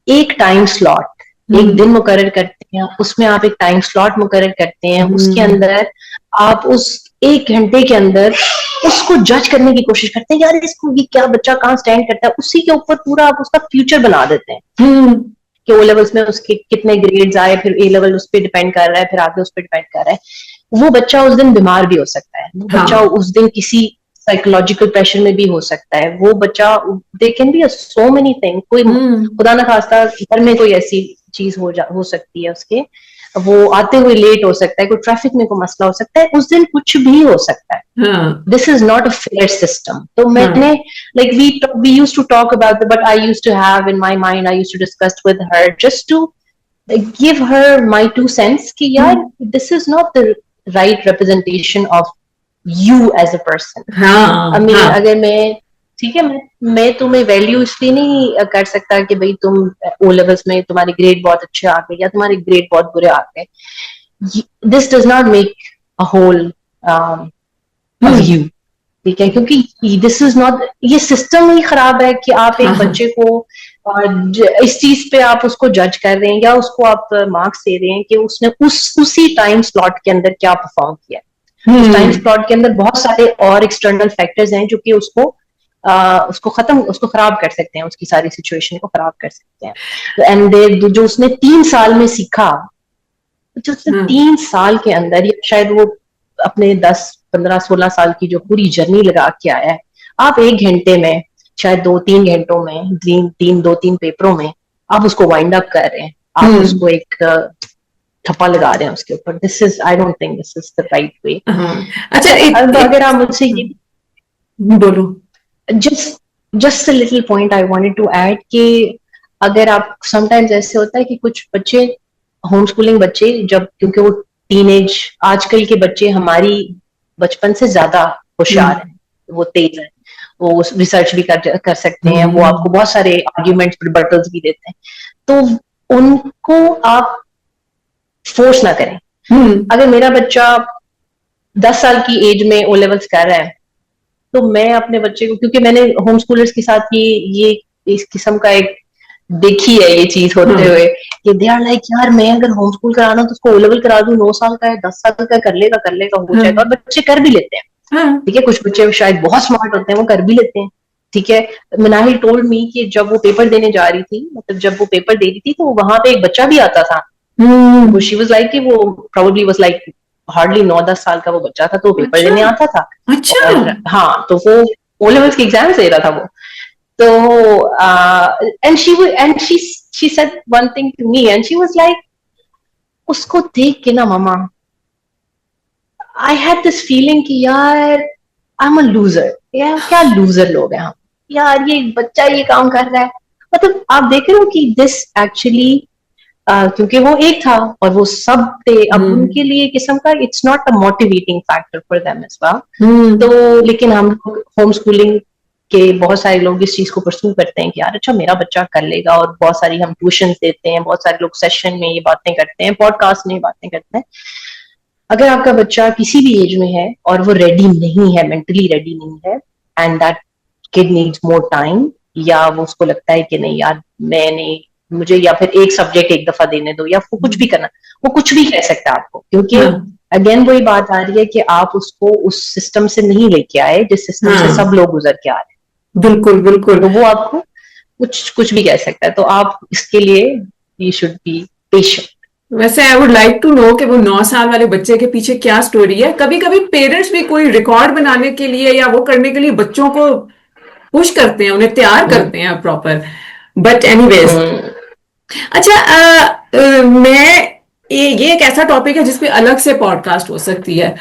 एक टाइम स्लॉट, एक दिन मुकर्रर करते हैं, उसमें आप एक टाइम स्लॉट मुकर्रर करते हैं, उसके अंदर आप उस 1 घंटे के अंदर उसको जज करने की कोशिश करते हैं, यार इसको ये क्या बच्चा कहाँ स्टैंड करता है, उसी के ऊपर पूरा आप उसका फ्यूचर बना देते हैं कि ओ लेवल्स में उसके कितने ग्रेड्स आए, फिर ए लेवल उस पर डिपेंड कर रहा है, फिर आगे उस पर डिपेंड कर रहा है। वो बच्चा उस दिन बीमार भी हो सकता है, वो बच्चा उस दिन किसी साइकोलॉजिकल प्रेशर में भी हो सकता है, वो बच्चा, they can be so many thing, कोई खुदा ना खास्ता घर में कोई ऐसी चीज हो सकती है उसके, वो आते हुए लेट हो सकता है, कोई ट्रैफिक में कोई मसला हो सकता है, उस दिन कुछ भी हो सकता है। This is not a fair system. तो मैंने like we used to talk about, but I used to have in my mind, I used to discuss with her just to give her my 2 cents कि यार this is not the right representation of you as a person. I mean अगर मैं, ठीक है, मैं तुम्हें वैल्यू इसलिए नहीं कर सकता कि भाई तुम ओ लेवल्स में तुम्हारे ग्रेड बहुत अच्छे आ गए या तुम्हारे ग्रेड बहुत बुरे आ गए, this does not make a whole of you, ठीक है। क्योंकि दिस इज नॉट, ये सिस्टम ही खराब है कि आप एक बच्चे को इस चीज पे आप उसको जज कर रहे हैं या उसको आप मार्क्स दे रहे हैं कि उसने उसी टाइम स्लॉट के अंदर क्या परफॉर्म किया। उस टाइम स्लॉट के अंदर बहुत सारे और एक्सटर्नल फैक्टर्स हैं जो कि उसको खराब कर सकते हैं, उसकी सारी सिचुएशन को खराब कर सकते हैं। एंड जो उसने 3 साल में सीखा, जो उसने 3 साल के अंदर, या शायद वो अपने 10, 15, 16 साल की जो पूरी जर्नी लगा के आया है, आप 1 घंटे में, शायद 2-3 घंटों में, 2-3 पेपरों में आप उसको वाइंड अप कर रहे हैं, आप उसको एक ठप्पा लगा रहे हैं उसके ऊपर। This is, I don't think this is the right way. अच्छा, अगर आप मुझसे ये बोलो, जिस just a little point I wanted to add कि अगर आप समटाइम्स ऐसे होता है कि कुछ बच्चे होम स्कूलिंग बच्चे जब क्योंकि वो टीनेज आजकल के बच्चे हमारी बचपन से ज्यादा होशियार हैं, वो तेज हैं, वो रिसर्च भी कर सकते हैं, वो आपको बहुत सारे आर्ग्यूमेंट्स रिबटल्स भी देते हैं, तो उनको आप फोर्स ना करें। अगर मेरा बच्चा 10 साल की एज में ओ लेवल्स कर रहा है तो मैं अपने बच्चे को, क्योंकि मैंने होम स्कूलर्स के साथ ये इस किस्म का एक देखी है ये चीज होते हुए कि दे आर लाइक यार मैं अगर होम स्कूल कराना तो उसको ओ लेवल करा दूं, 9 साल का है, 10 साल का कर लेगा हो जाएगा, और बच्चे कर भी लेते हैं। ठीक है, कुछ बच्चे शायद बहुत स्मार्ट होते हैं, वो कर भी लेते हैं। ठीक है, मनाहिल टोल्ड मी कि जब वो पेपर देने जा रही थी, मतलब जब वो पेपर दे रही थी तो वहां पे एक बच्चा भी आता था, वो शी वाज लाइक कि वो प्रोबेबली वाज लाइक हार्डली 9-10 साल का वो बच्चा था, तो पेपर देने आता था। अच्छा, और हाँ, तो वो ओ लेवल्स के एग्जाम दे रहा था वो। तो and she said one thing to me and she was like, उसको देख के ना mama I had this feeling कि यार आई एम अ लूजर, यार क्या लूजर लोग हैं हम, यार ये बच्चा ये काम कर रहा है। मतलब आप देख रहे हो कि दिस एक्चुअली क्योंकि वो एक था और वो सब थे, अब उनके लिए किस्म का it's not a motivating factor for them as well. तो लेकिन हम होम स्कूलिंग के बहुत सारे लोग इस चीज को परस्यू करते हैं कि यार अच्छा मेरा बच्चा कर लेगा, और बहुत सारी हम ट्यूशन देते हैं, बहुत सारे लोग सेशन में ये बातें करते हैं, पॉडकास्ट में ये बातें करते हैं। अगर आपका बच्चा किसी भी एज में है और वो रेडी नहीं है, मेंटली रेडी नहीं है, and that kid needs more time, या वो उसको लगता है कि नहीं यार मैं नहीं, मुझे या फिर एक सब्जेक्ट एक दफा देने दो, या वो कुछ भी करना, वो कुछ भी कह सकता है आपको, क्योंकि अगेन वही बात आ रही है कि आप उसको उस सिस्टम से नहीं लेके आए जिस सिस्टम से सब लोग गुजर के आ रहे हैं। बिल्कुल बिल्कुल। तो वो आपको कुछ भी कह सकता है, तो आप इसके लिए यू शुड बी पेशेंट। वैसे I would like to know कि वो 9 साल वाले बच्चे के पीछे क्या स्टोरी है। कभी कभी पेरेंट्स भी कोई रिकॉर्ड बनाने के लिए या वो करने के लिए बच्चों को पुश करते हैं, उन्हें तैयार करते हैं प्रॉपर। बट एनीवेज, अच्छा, मैं ये एक ऐसा टॉपिक है जिसपे अलग से पॉडकास्ट हो सकती है।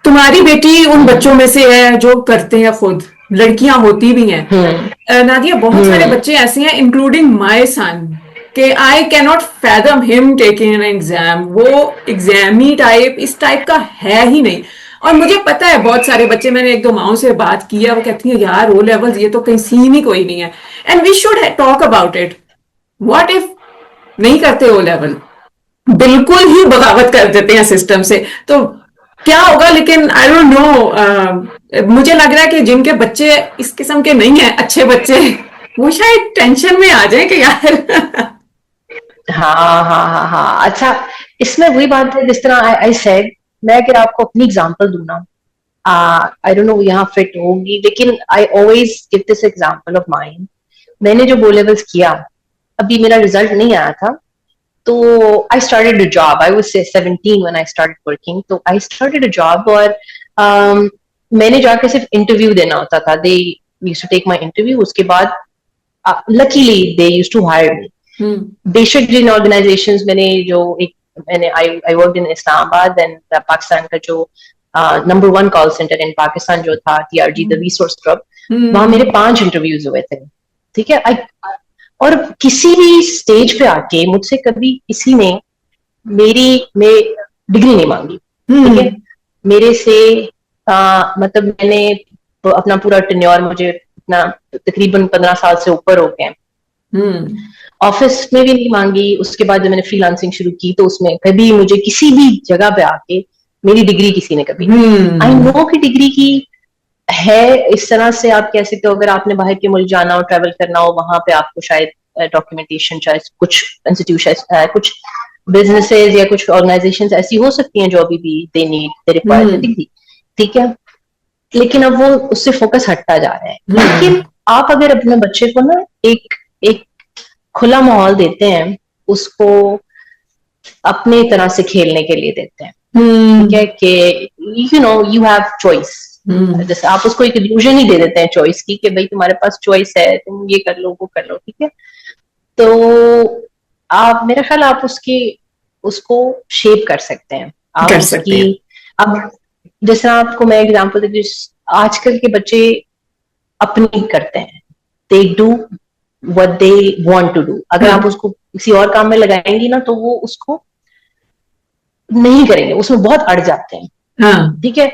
तुम्हारी बेटी उन बच्चों में से है जो करते हैं खुद, लड़कियां होती भी हैं। नादिया, बहुत सारे बच्चे ऐसे हैं इंक्लूडिंग माय सन कि I can not fathom him taking an exam. वो एग्जामी टाइप इस टाइप का है ही नहीं। और मुझे पता है बहुत सारे बच्चे, मैंने एक दो माओ से बात की है, वो कहती है यार ओ लेवल्स ये तो कहीं सीन ही कोई नहीं है। And we should talk about it. What if नहीं करते ओ लेवल, बिल्कुल ही बगावत कर देते हैं सिस्टम से, तो क्या होगा? लेकिन आई डोंट नो, मुझे लग रहा है कि जिनके बच्चे इस किस्म के नहीं है, अच्छे बच्चे, वो शायद टेंशन में आ जाए कि यार हाँ, अच्छा, इसमें वही बात है जिस तरह आई सेड, मैं अगर आपको अपनी एग्जांपल दूं ना, आई डोंट नो यहाँ फिट होगी, लेकिन I always give this example of mine. मैंने जो ओ लेवल्स किया, अभी मेरा रिजल्ट नहीं आया था, तो I started a job, I was 17 when I started working, तो आई स्टार्टेड अ जॉब, और मैंने जाकर सिर्फ इंटरव्यू देना होता था, they used to take my interview, उसके बाद luckily they used to hire me. बेशक जिन ऑर्गेनाइजेशंस मैंने I worked in Islamabad, and Pakistan का जो number 1 call centre in Pakistan जो था TRG द रिसोर्स ग्रुप, वहां मेरे 5 इंटरव्यूज हुए थे। ठीक है, और किसी भी स्टेज पे आके मुझसे कभी किसी ने मेरी डिग्री नहीं मांगी। ठीक है, मेरे से मतलब मैंने तो अपना पूरा टेन्योर, मुझे अपना तकरीबन 15 साल से ऊपर हो गए, ऑफिस में भी नहीं मांगी। उसके बाद जब मैंने फ्रीलांसिंग शुरू की तो उसमें कभी मुझे किसी भी जगह पे आके मेरी डिग्री किसी ने कभी, आई नो कि डिग्री की है, इस तरह से आप कह सकते हो, अगर आपने बाहर के मुल्क जाना हो, ट्रैवल करना हो, वहां पे आपको शायद डॉक्यूमेंटेशन, शायद कुछ इंस्टीट्यूशन, कुछ बिजनेसेस या कुछ ऑर्गेनाइजेशंस ऐसी हो सकती हैं जो अभी भी they need, they require degree. ठीक है, लेकिन अब वो उससे फोकस हटता जा रहा है। लेकिन आप अगर अपने बच्चे को ना एक एक खुला माहौल देते हैं, उसको अपने तरह से खेलने के लिए देते हैं, ठीक है, कि यू हैव चॉइस, जैसे आप उसको एक इल्यूजन ही दे देते हैं चॉइस की कि भाई तुम्हारे पास चॉइस है, तुम ये कर लो वो कर लो। ठीक है, तो आप, मेरा ख्याल आप उसको शेप कर सकते हैं, आप कर सकते उसकी, हैं। अब जैसे आपको मैं एग्जांपल देती हूँ, आजकल के बच्चे अपनी करते हैं, they do what they want to do. अगर आप उसको किसी और काम में लगाएंगी ना तो वो उसको नहीं करेंगे, उसमें बहुत अड़ जाते हैं. हाँ. ठीक है.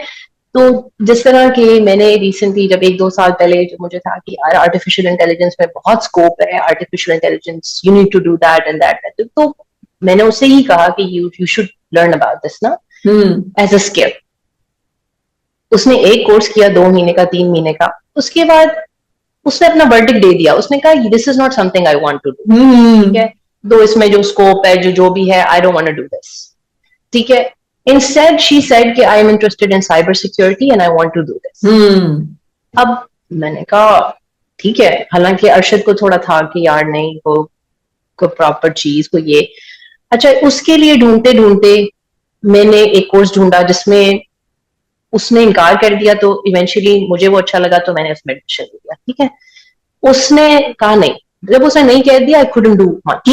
तो जिस तरह के मैंने रिसेंटली जब 1-2 साल पहले जो मुझे था कि यार आर्टिफिशियल इंटेलिजेंस में बहुत स्कोप है, artificial intelligence you need to do that and that, तो मैंने उससे ही कहा कि you should learn about this ना एज अ स्किल. उसने एक कोर्स किया 2 महीने का, 3 महीने का, उसके बाद उसने अपना वर्डिक्ट दे दिया. उसने कहा this is not something I want to do. ठीक है. तो इसमें जो स्कोप है, जो भी है, I don't want to do this. ठीक है. Instead, she said कि I am interested in cyber security and I want to do this. अब मैंने कहा ठीक है. हालांकि अरशद को थोड़ा था कि यार नहीं, को प्रॉपर चीज को ये अच्छा. उसके लिए ढूंढते ढूंढते मैंने एक कोर्स ढूंढा जिसमें उसने इनकार कर दिया. तो इवेंचुअली मुझे वो अच्छा लगा तो मैंने उसमें एडमिशन लिया. ठीक है. उसने कहा नहीं. जब उसने नहीं कह दिया, I couldn't do much.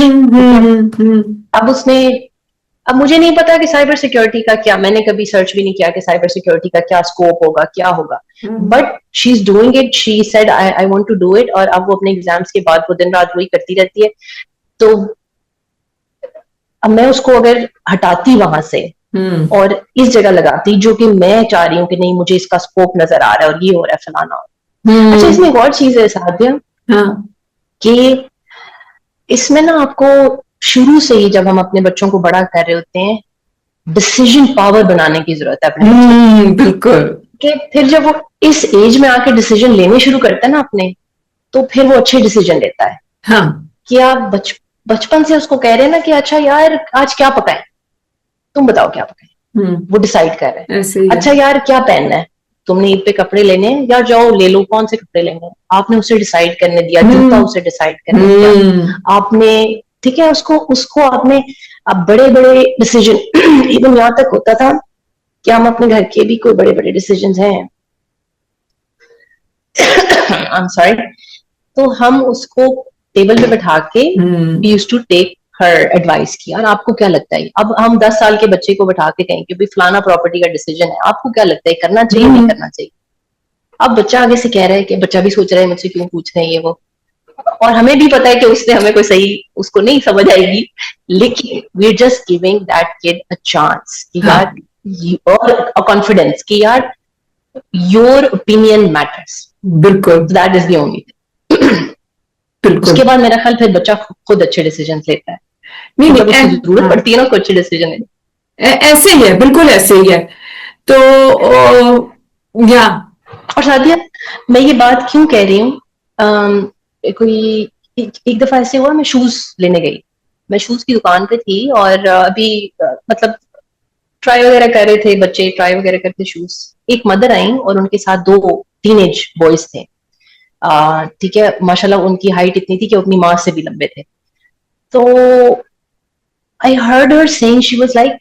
अब मुझे नहीं पता कि साइबर सिक्योरिटी का क्या, मैंने कभी सर्च भी नहीं किया कि साइबर सिक्योरिटी का क्या स्कोप होगा, क्या होगा. But she is doing it. She said I want to do it. और अब वो अपने एग्जाम्स के बाद वो दिन रात वही करती रहती है. तो अब मैं उसको अगर हटाती वहां से और इस जगह लगाती जो कि मैं चाह रही हूँ कि नहीं, मुझे इसका स्कोप नजर आ रहा है और ये हो रहा है, फलाना हो रहा है. अच्छा, इसमें एक और चीज है साध्या कि इसमें ना आपको शुरू से ही जब हम अपने बच्चों को बड़ा कर रहे होते हैं, डिसीजन पावर बनाने की जरूरत है अपने बच्चों. बिल्कुल. कि फिर जब वो इस एज में आके डिसीजन लेने शुरू करता है ना अपने, तो फिर वो अच्छे डिसीजन लेता है. हाँ. कि आप बचपन से उसको कह रहे हैं ना कि अच्छा यार आज क्या पकाएं, तुम बताओ क्या पकाएं. वो डिसाइड कर रहे हैं. अच्छा यार क्या पहनना है, तुमने ईद पे कपड़े लेने हैं, यार जाओ ले लो, कौन से कपड़े लेने हैं, आपने उसे डिसाइड करने दिया. जूता उसे डिसाइड करने दिया आपने. ठीक है. उसको आपने. अब बड़े बड़े डिसीजन इवन यहाँ तक होता था कि हम अपने घर के भी कोई बड़े बड़े डिसीजन हैं, आई एम सॉरी, तो हम उसको टेबल पे बैठा के we used to take her advice की. यार आपको क्या लगता है. अब हम 10 साल के बच्चे को बैठा के कहें कि भाई फलाना प्रॉपर्टी का डिसीजन है, आपको क्या लगता है, करना चाहिए नहीं करना चाहिए. अब बच्चा आगे से कह रहा है कि बच्चा भी सोच रहा है मुझसे क्यों पूछ रहे हैं ये वो, और हमें भी पता है कि उससे हमें कोई सही उसको नहीं समझ आएगी, लेकिन we are just giving that kid a chance कि यार और अ कॉन्फिडेंस कि यार योर ओपिनियन मैटर्स. बिल्कुल. That is the only thing. उसके बाद मेरा ख्याल फिर बच्चा खुद अच्छे डिसीजन लेता है. नहीं, जब उसको जरूरत पड़ती है ना कोई अच्छे डिसीजन लेने. ऐसे ही है, बिल्कुल ऐसे ही है. तो या और सादिया, मैं ये बात क्यों कह रही हूँ, कोई एक दफा ऐसे हुआ, मैं शूज लेने गई. मैं शूज की दुकान पे थी और अभी मतलब ट्राई वगैरह कर रहे थे बच्चे, ट्राई वगैरह करते शूज. एक मदर आई और उनके साथ 2 टीनेज बॉयज थे. ठीक है. माशाल्लाह उनकी हाइट इतनी थी कि अपनी माँ से भी लंबे थे. तो I heard her saying, she was like,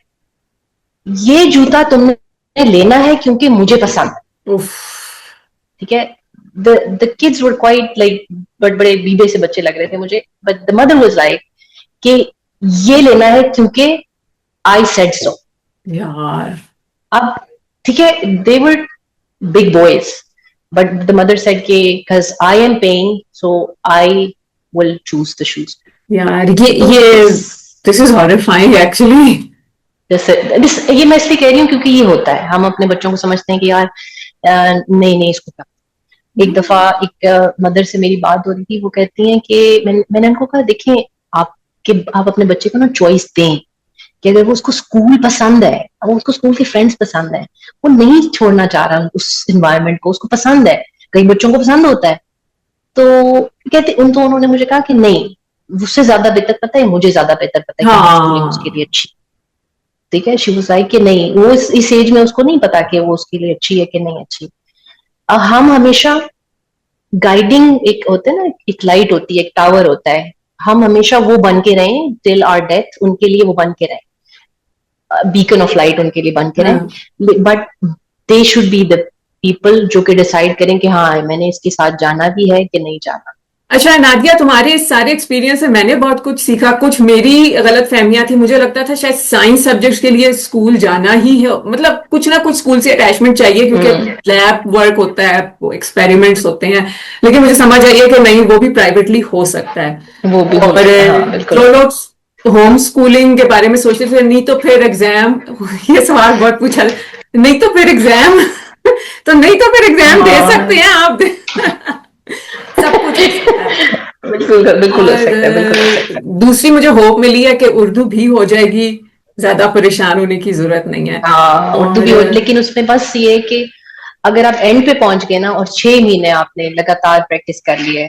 ये जूता तुमने लेना है क्योंकि मुझे पसंद है. ठीक है. the kids were quite like बड़े बीबे से बच्चे लग रहे थे मुझे, but the mother was like कि ये लेना है क्योंकि I said so. यार. अब ठीक है, they were big boys, but the mother said कि because I am paying so I will choose the shoes. यार ये this is horrifying actually. ये मैं इसलिए कह रही हूँ क्योंकि ये होता है, हम अपने बच्चों को समझते हैं कि यार नहीं इसको क्या. एक दफा एक मदर से मेरी बात हो रही थी, वो कहती हैं कि मैंने उनको कहा देखें आप अपने बच्चे को ना चॉइस दें कि अगर वो उसको स्कूल पसंद है, वो उसको स्कूल के फ्रेंड्स पसंद है, वो नहीं छोड़ना चाह रहा उस एनवायरनमेंट को, उसको पसंद है, कई बच्चों को पसंद होता है. तो कहते उन्होंने मुझे कहा कि नहीं, उससे ज्यादा बेहतर पता है, मुझे ज्यादा बेहतर पता है कि उसके लिए अच्छी. ठीक है. शी वाज लाइक कि नहीं, वो इस एज में उसको नहीं पता कि वो उसके लिए अच्छी है कि नहीं अच्छी. हम हमेशा गाइडिंग, एक होता है ना, एक लाइट होती है, एक टावर होता है, हम हमेशा वो बन के रहें टिल आवर डेथ, उनके लिए वो बन के रहें, बीकन ऑफ लाइट उनके लिए बन के रहें. But they should be the people जो कि डिसाइड करें कि हाँ मैंने इसके साथ जाना भी है कि नहीं जाना. अच्छा नादिया, तुम्हारे इस सारे एक्सपीरियंस से मैंने बहुत कुछ सीखा। कुछ मेरी गलत फहमियां थी, मुझे लगता था शायद साइंस सब्जेक्ट्स के लिए स्कूल जाना ही है, मतलब कुछ ना कुछ स्कूल से अटैचमेंट चाहिए क्योंकि लैब वर्क होता है, वो एक्सपेरिमेंट्स होते हैं। लेकिन मुझे समझ आई है कि नहीं, वो भी प्राइवेटली हो सकता है। वो भी हो और सकता है, हाँ बिल्कुल। जो लोग होम स्कूलिंग के बारे में सोचते थे, नहीं तो फिर एग्जाम ये सवाल बहुत पूछा, नहीं तो फिर एग्जाम तो नहीं तो फिर एग्जाम दे सकते हाँ हैं आप सब कुछ हो सकता है। बिल्कुल बिल्कुल हो और सकता है, बिल्कुल हो सकता है। दूसरी मुझे होप मिली है कि उर्दू भी हो जाएगी, ज्यादा परेशान होने की जरूरत नहीं है। हाँ उर्दू और भी हो, लेकिन उसमें बस ये है कि अगर आप एंड पे पहुंच गए ना और 6 महीने आपने लगातार प्रैक्टिस कर ली है,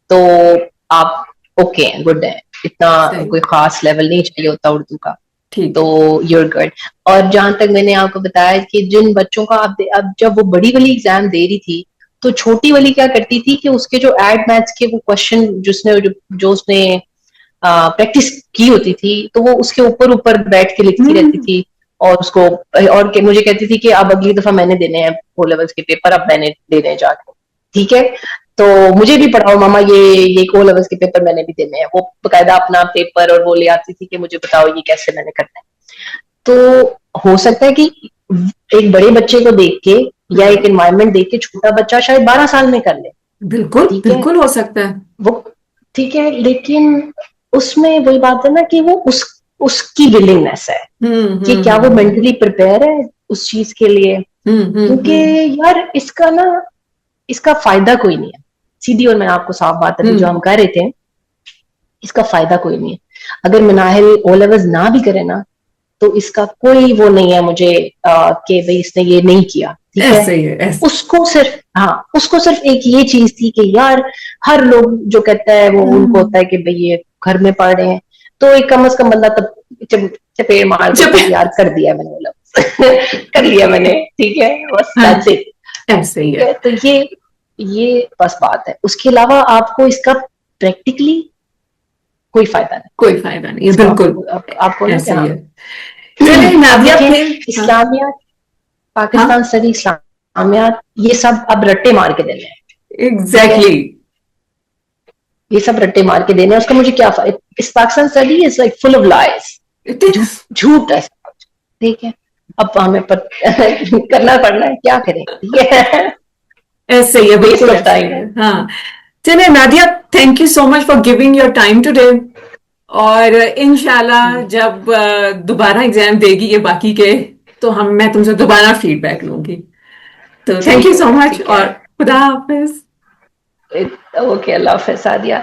तो आप ओके हैं, गुड है। इतना सही, कोई खास लेवल नहीं चाहिए होता उर्दू का, ठीक तो है। You're good. और जहां तक मैंने आपको बताया कि जिन बच्चों का अब जब वो बड़ी वाली एग्जाम दे रही थी, तो छोटी वाली क्या करती थी कि उसके जो एड मैथ्स के वो क्वेश्चन जो उसने प्रैक्टिस की होती थी, तो वो उसके ऊपर ऊपर बैठ के लिखती रहती हम्म। थी। और उसको मुझे कहती थी कि अब अगली दफा मैंने देने हैं ओ लेवल्स के पेपर, अब मैंने देने हैं जाके, ठीक है। तो मुझे भी पढ़ाओ मामा, ये ओ लेवल्स के पेपर मैंने भी देने हैं। वो बकायदा अपना पेपर और वो ले आती थी कि मुझे बताओ ये कैसे मैंने करना है। तो हो सकता है कि एक बड़े बच्चे को देख के या एक एनवायरनमेंट देख के छोटा बच्चा शायद 12 साल में कर ले, बिल्कुल ठीक है। बिल्कुल हो सकता है। वो ठीक है, लेकिन उसमें वही बात है ना कि वो उसकी विलिंगनेस है कि क्या वो हम्म। मेंटली प्रिपेयर है उस चीज के लिए। क्योंकि हम्म। यार इसका फायदा कोई नहीं है। सीधी और मैं आपको साफ बात अभी जो हम्म। हम कह रहे थे, इसका फायदा कोई नहीं है। अगर मिनाहिल ओ लेवल्स ना भी करे ना, तो इसका कोई वो नहीं है मुझे कि भाई इसने ये नहीं किया, ठीक है। ऐसे ही है, ऐसे। उसको सिर्फ एक ये चीज थी कि यार हर लोग जो कहता है वो उनको हम्म। होता है कि भाई ये घर में पढ़ रहे हैं, तो एक कम से कम बंदा तब चपेट मार दे जब कि यार कर दिया मैंने, मतलब कर लिया मैंने, ठीक है, बस हाँ, दैट्स इट। ऐसे ही ठीक है। है, तो ये बस बात है। उसके अलावा आपको इसका प्रैक्टिकली कोई फायदा नहीं। कोई फायदा नहीं है, इसको बिल्कुल आपको ना ऐसे क्या, ही है। चलिए अब नादिया देखें, फिर। हाँ। इस्लामियात, हाँ, पाकिस्तान स्टडी, इस्लामियात, ये सब अब रट्टे मार के देने हैं, ठीक है। एग्जैक्टली। ये सब रट्टे मार के देने हैं, उसका मुझे क्या फायदा। इस Pakistan study is like full of lies, it झूठ इज। झूठ है सब कुछ, ठीक है। अब हमें करना पड़ना है, क्या करें, ठीक है। ऐसे ही है, वेस्ट बिल्कुल ऑफ ऐसे ही टाइम है। है। हाँ। चलिए Nadia, thank you so much for giving your time today. और इंशाल्लाह जब दोबारा एग्जाम देगी ये बाकी के, तो मैं तुमसे दोबारा फीडबैक लूंगी। तो थैंक यू ठीक है, सो मच ठीक है। और खुदा हाफिज। ओके, अल्लाह हाफिज़ सादिया।